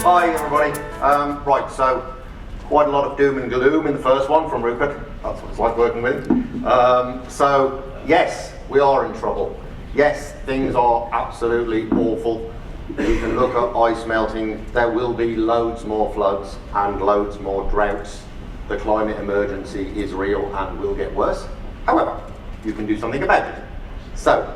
Hi everybody. Right, so quite a lot of doom and gloom in the first one from Rupert. That's what it's like working with him. So yes, we are in trouble. Yes, things are absolutely awful. You can look at ice melting. There will be loads more floods and loads more droughts. The climate emergency is real and will get worse. However, you can do something about it. So,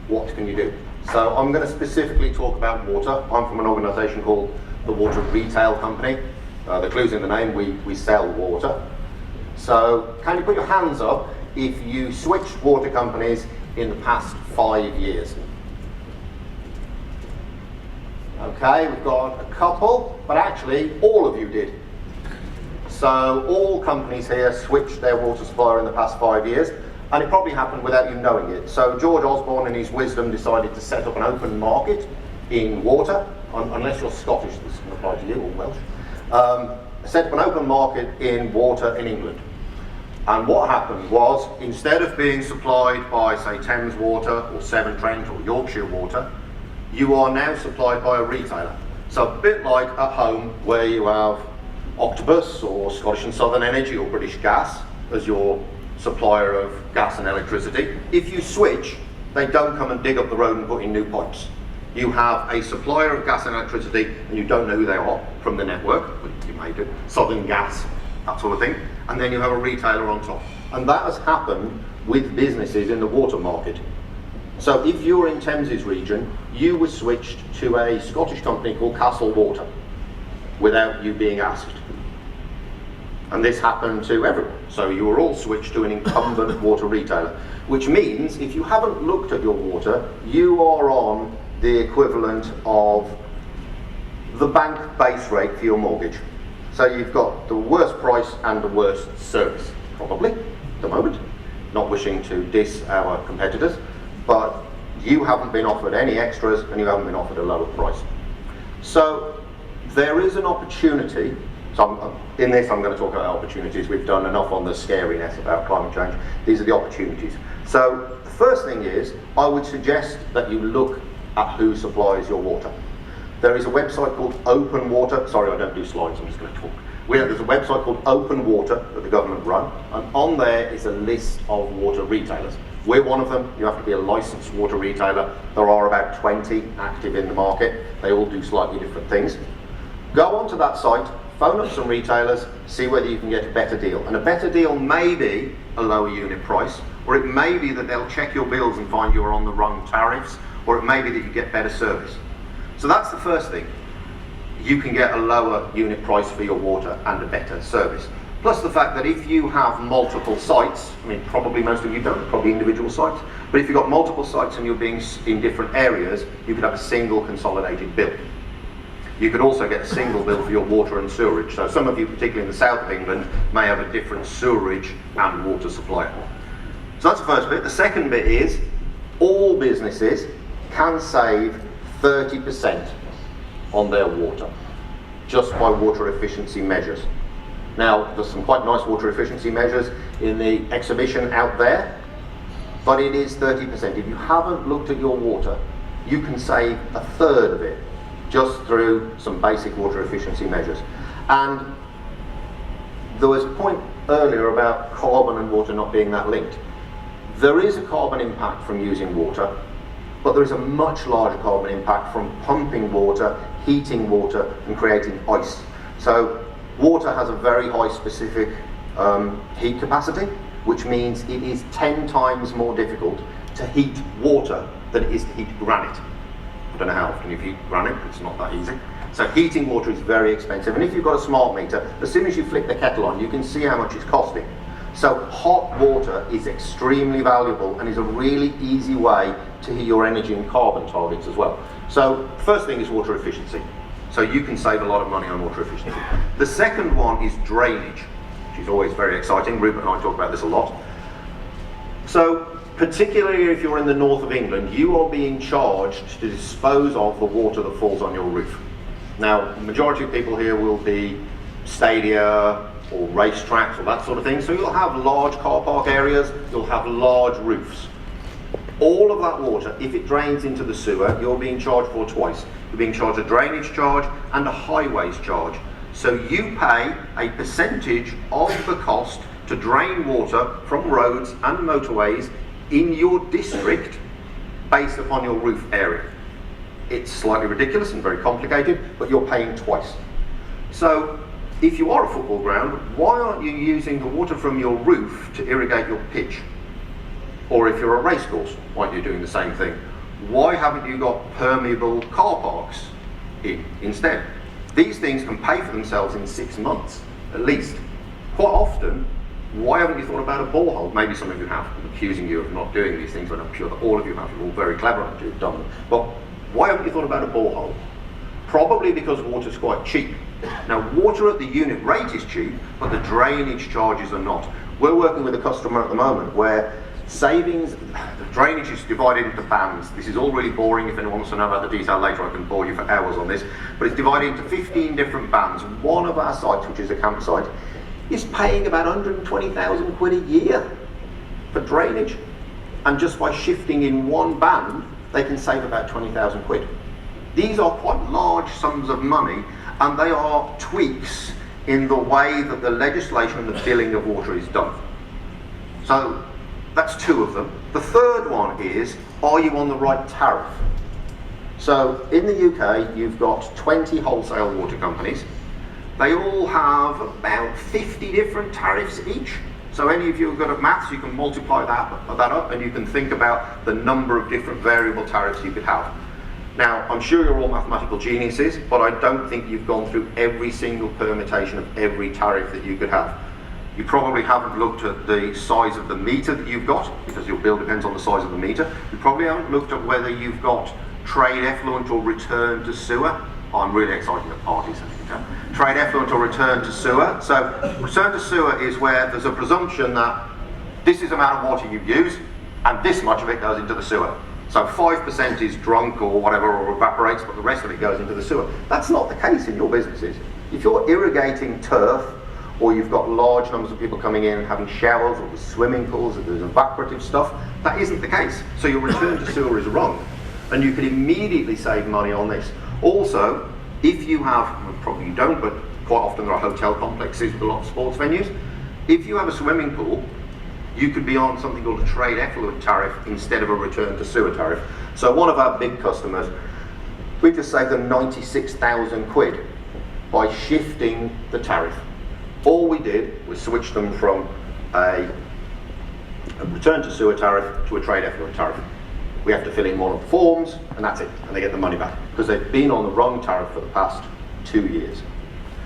what can you do? So I'm going to specifically talk about water. I'm from an organisation called the Water Retail Company. The clue's in the name, we sell water. So can you put your hands up if you switched water companies in the past 5 years? Okay, we've got a couple, but actually all of you did. So all companies here switched their water supplier in the past 5 years, and it probably happened without you knowing it. So George Osborne in his wisdom decided to set up an open market in water, unless you're Scottish, this doesn't apply to you, or Welsh. Set up an open market in water in England. And what happened was, instead of being supplied by, say, Thames Water, or Severn Trent, or Yorkshire Water, you are now supplied by a retailer. So a bit like at home, where you have Octopus, or Scottish and Southern Energy, or British Gas as your supplier of gas and electricity. If you switch, they don't come and dig up the road and put in new pipes. You have a supplier of gas and electricity, and you don't know who they are from the network, but you may do, Southern Gas, that sort of thing, and then you have a retailer on top. And that has happened with businesses in the water market. So if you're in Thames's region, you were switched to a Scottish company called Castle Water without you being asked. And this happened to everyone. So you were all switched to an incumbent water retailer, which means if you haven't looked at your water, you are on the equivalent of the bank base rate for your mortgage. So you've got the worst price and the worst service, probably, at the moment. Not wishing to diss our competitors, but you haven't been offered any extras and you haven't been offered a lower price. So there is an opportunity. So in this I'm going to talk about opportunities. We've done enough on the scariness about climate change. These are the opportunities. So the first thing is, I would suggest that you look at who supplies your water. There is a website called Open Water. Sorry, I don't do slides, I'm just going to talk. There's a website called Open Water that the government run, and on there is a list of water retailers. We're one of them. You have to be a licensed water retailer. There are about 20 active in the market. They all do slightly different things. Go onto that site, phone up some retailers, see whether you can get a better deal. And a better deal may be a lower unit price, or it may be that they'll check your bills and find you're on the wrong tariffs, or it may be that you get better service. So that's the first thing. You can get a lower unit price for your water and a better service. Plus the fact that if you have multiple sites, I mean probably most of you don't, probably individual sites, but if you've got multiple sites and you're being in different areas, you could have a single consolidated bill. You could also get a single bill for your water and sewerage. So some of you, particularly in the south of England, may have a different sewerage and water supplier. So that's the first bit. The second bit is, all businesses can save 30% on their water, just by water efficiency measures. Now, there's some quite nice water efficiency measures in the exhibition out there, but it is 30%. If you haven't looked at your water, you can save a third of it just through some basic water efficiency measures. And there was a point earlier about carbon and water not being that linked. There is a carbon impact from using water, but there is a much larger carbon impact from pumping water, heating water, and creating ice. So water has a very high specific heat capacity, which means it is 10 times more difficult to heat water than it is to heat granite. I don't know how often you heat granite, it's not that easy. So heating water is very expensive, and if you've got a smart meter, as soon as you flick the kettle on, you can see how much it's costing. So hot water is extremely valuable and is a really easy way to hit your energy and carbon targets as well. So first thing is water efficiency. So you can save a lot of money on water efficiency. The second one is drainage, which is always very exciting. Rupert and I talk about this a lot. So particularly if you're in the north of England, you are being charged to dispose of the water that falls on your roof. Now, the majority of people here will be stadia or racetracks or that sort of thing. So you'll have large car park areas, you'll have large roofs. All of that water, if it drains into the sewer, you're being charged for twice. You're being charged a drainage charge and a highways charge. So you pay a percentage of the cost to drain water from roads and motorways in your district based upon your roof area. It's slightly ridiculous and very complicated, but you're paying twice. So if you are a football ground, why aren't you using the water from your roof to irrigate your pitch? Or if you're a racecourse, why aren't you doing the same thing? Why haven't you got permeable car parks instead? These things can pay for themselves in 6 months, at least. Quite often, why haven't you thought about a borehole? Maybe some of you have. I'm accusing you of not doing these things, but I'm sure that all of you have. You're all very clever and you've done them. But why haven't you thought about a borehole? Probably because water's quite cheap. Now, water at the unit rate is cheap, but the drainage charges are not. We're working with a customer at the moment where savings, the drainage is divided into bands. This is all really boring. If anyone wants to know about the detail later, I can bore you for hours on this. But it's divided into 15 different bands. One of our sites, which is a campsite, is paying about 120,000 quid a year for drainage. And just by shifting in one band, they can save about 20,000 quid. These are quite large sums of money, and they are tweaks in the way that the legislation and the billing of water is done. So that's two of them. The third one is, are you on the right tariff? So in the UK, you've got 20 wholesale water companies. They all have about 50 different tariffs each. So any of you who are good at maths, you can multiply that up and you can think about the number of different variable tariffs you could have. Now, I'm sure you're all mathematical geniuses, but I don't think you've gone through every single permutation of every tariff that you could have. You probably haven't looked at the size of the meter that you've got, because your bill depends on the size of the meter. You probably haven't looked at whether you've got trade effluent or return to sewer. Oh, I'm really excited at parties. Trade effluent or return to sewer. So return to sewer is where there's a presumption that this is the amount of water you use and this much of it goes into the sewer. So 5% is drunk or whatever, or evaporates, but the rest of it goes into the sewer. That's not the case in your businesses. If you're irrigating turf, or you've got large numbers of people coming in and having showers, or there's swimming pools, or there's evaporative stuff, that isn't the case. So your return to sewer is wrong. And you can immediately save money on this. Also, if you have, well, probably you don't, but quite often there are hotel complexes with a lot of sports venues. If you have a swimming pool, you could be on something called a trade effluent tariff instead of a return to sewer tariff. So one of our big customers, we just saved them 96,000 quid by shifting the tariff. All we did was switch them from a return to sewer tariff to a trade effluent tariff. We have to fill in one of the forms, and that's it, and they get the money back, because they've been on the wrong tariff for the past 2 years.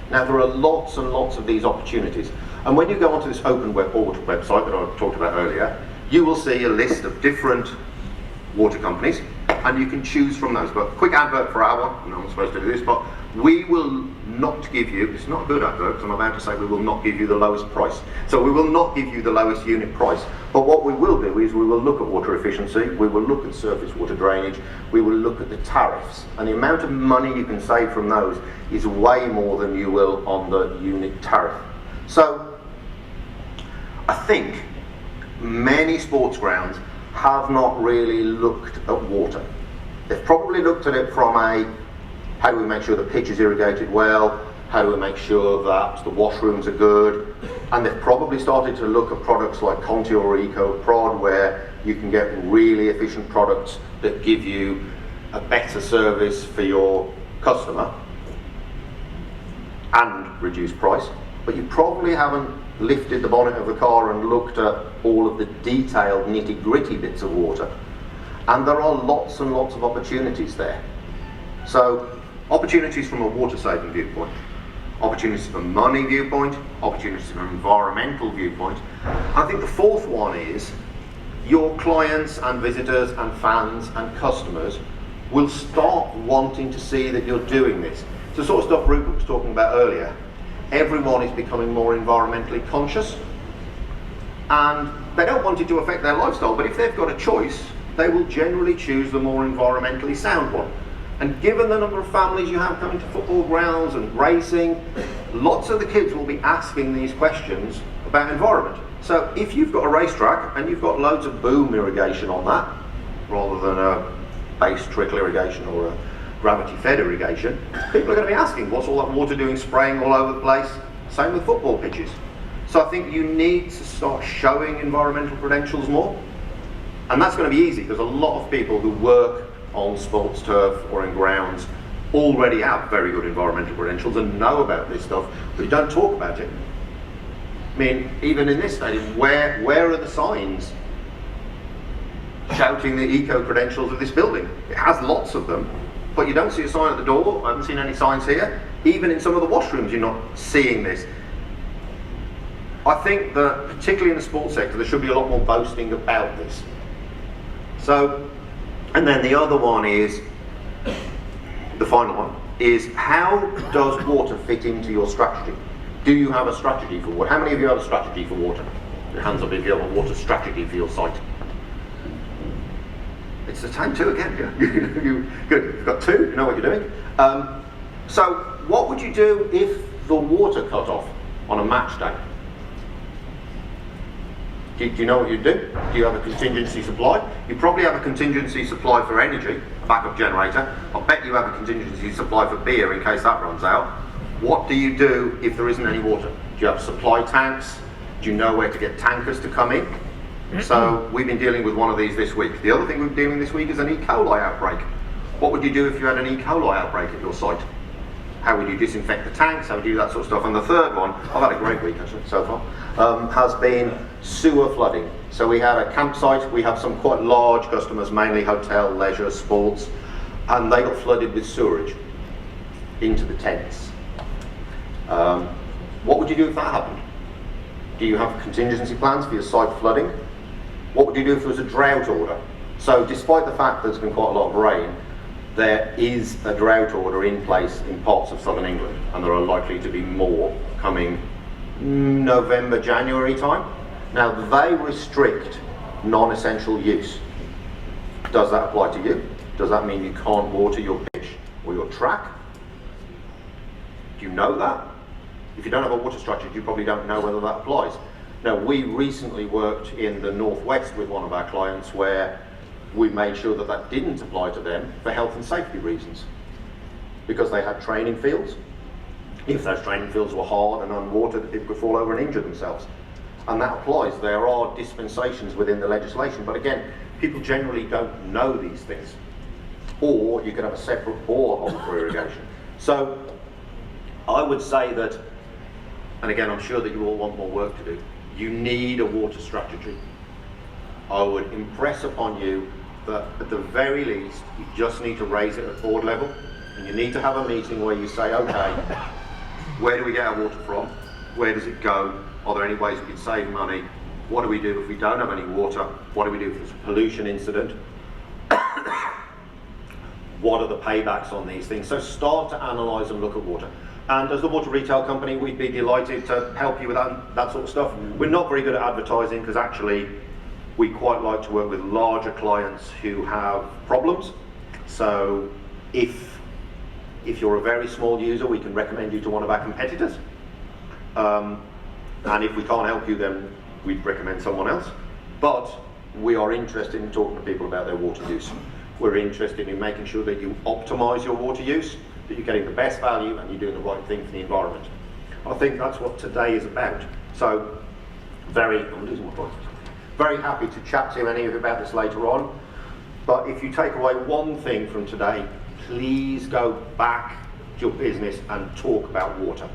Now, there are lots and lots of these opportunities, and when you go onto this open web water website that I talked about earlier, you will see a list of different water companies, and you can choose from those. But quick advert for our one, I'm not supposed to do this, but we will not give you, it's not a good advert, because I'm about to say we will not give you the lowest price. So we will not give you the lowest unit price. But what we will do is we will look at water efficiency, we will look at surface water drainage, we will look at the tariffs. And the amount of money you can save from those is way more than you will on the unit tariff. So I think many sports grounds have not really looked at water. They've probably looked at it from a, how do we make sure the pitch is irrigated well, how do we make sure that the washrooms are good, and they've probably started to look at products like Conti or EcoProd, where you can get really efficient products that give you a better service for your customer and reduce price. But you probably haven't lifted the bonnet of the car and looked at all of the detailed nitty-gritty bits of water. And there are lots and lots of opportunities there. So, opportunities from a water saving viewpoint, opportunities from a money viewpoint, opportunities from an environmental viewpoint. I think the fourth one is your clients and visitors and fans and customers will start wanting to see that you're doing this. It's the sort of stuff Rupert was talking about earlier. Everyone is becoming more environmentally conscious, and they don't want it to affect their lifestyle, but if they've got a choice, they will generally choose the more environmentally sound one. And given the number of families you have coming to football grounds and racing, lots of the kids will be asking these questions about environment. So if you've got a racetrack and you've got loads of boom irrigation on that, rather than a base trickle irrigation or a gravity-fed irrigation, people are going to be asking, what's all that water doing spraying all over the place? Same with football pitches. So I think you need to start showing environmental credentials more. And that's going to be easy because a lot of people who work on sports turf or in grounds already have very good environmental credentials and know about this stuff, but you don't talk about it. I mean, even in this stadium, where are the signs shouting the eco-credentials of this building? It has lots of them, but you don't see a sign at the door. I haven't seen any signs here. Even in some of the washrooms, you're not seeing this. I think that, particularly in the sports sector, there should be a lot more boasting about this. So, and then the other one is, the final one, is how does water fit into your strategy? Do you have a strategy for water? How many of you have a strategy for water? Your hands up if you have a water strategy for your site. It's the time two again. Good. You've got two. You know what you're doing. So, what would you do if the water cut off on a match day? Do you know what you'd do? Do you have a contingency supply? You probably have a contingency supply for energy, a backup generator. I bet you have a contingency supply for beer in case that runs out. What do you do if there isn't any water? Do you have supply tanks? Do you know where to get tankers to come in? So we've been dealing with one of these this week. The other thing we've been dealing this week is an E. coli outbreak. What would you do if you had an E. coli outbreak at your site? How would you disinfect the tanks? How would you do that sort of stuff? And the third one, I've had a great week actually so far, has been sewer flooding. So we had a campsite, we have some quite large customers, mainly hotel, leisure, sports, and they got flooded with sewerage into the tents. What would you do if that happened? Do you have contingency plans for your site flooding? What would you do if there was a drought order? So despite the fact there's been quite a lot of rain, there is a drought order in place in parts of southern England, and there are likely to be more coming November, January time. Now they restrict non-essential use. Does that apply to you? Does that mean you can't water your pitch or your track? Do you know that? If you don't have a water strategy, you probably don't know whether that applies. Now, we recently worked in the Northwest with one of our clients where we made sure that that didn't apply to them for health and safety reasons. Because they had training fields. If those training fields were hard and unwatered, people could fall over and injure themselves. And that applies. There are dispensations within the legislation, but again, people generally don't know these things. Or you could have a separate borehole for irrigation. So, I would say that, and again, I'm sure that you all want more work to do, you need a water strategy. I would impress upon you that at the very least, you just need to raise it at board level, and you need to have a meeting where you say, okay, where do we get our water from? Where does it go? Are there any ways we can save money? What do we do if we don't have any water? What do we do if there's a pollution incident? What are the paybacks on these things? So start to analyse and look at water. And as the water retail company, we'd be delighted to help you with that sort of stuff. We're not very good at advertising because actually we quite like to work with larger clients who have problems. So if you're a very small user, we can recommend you to one of our competitors. And if we can't help you, then we'd recommend someone else. But we are interested in talking to people about their water use. We're interested in making sure that you optimise your water use, that you're getting the best value and you're doing the right thing for the environment. I think that's what today is about. So, I'm losing my voice. Very happy to chat to any of you about this later on. But if you take away one thing from today, please go back to your business and talk about water.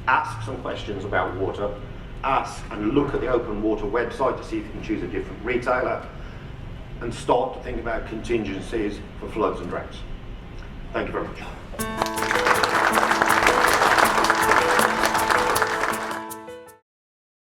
Ask some questions about water. Ask and look at the Open Water website to see if you can choose a different retailer. And start to think about contingencies for floods and droughts. Thank you very much.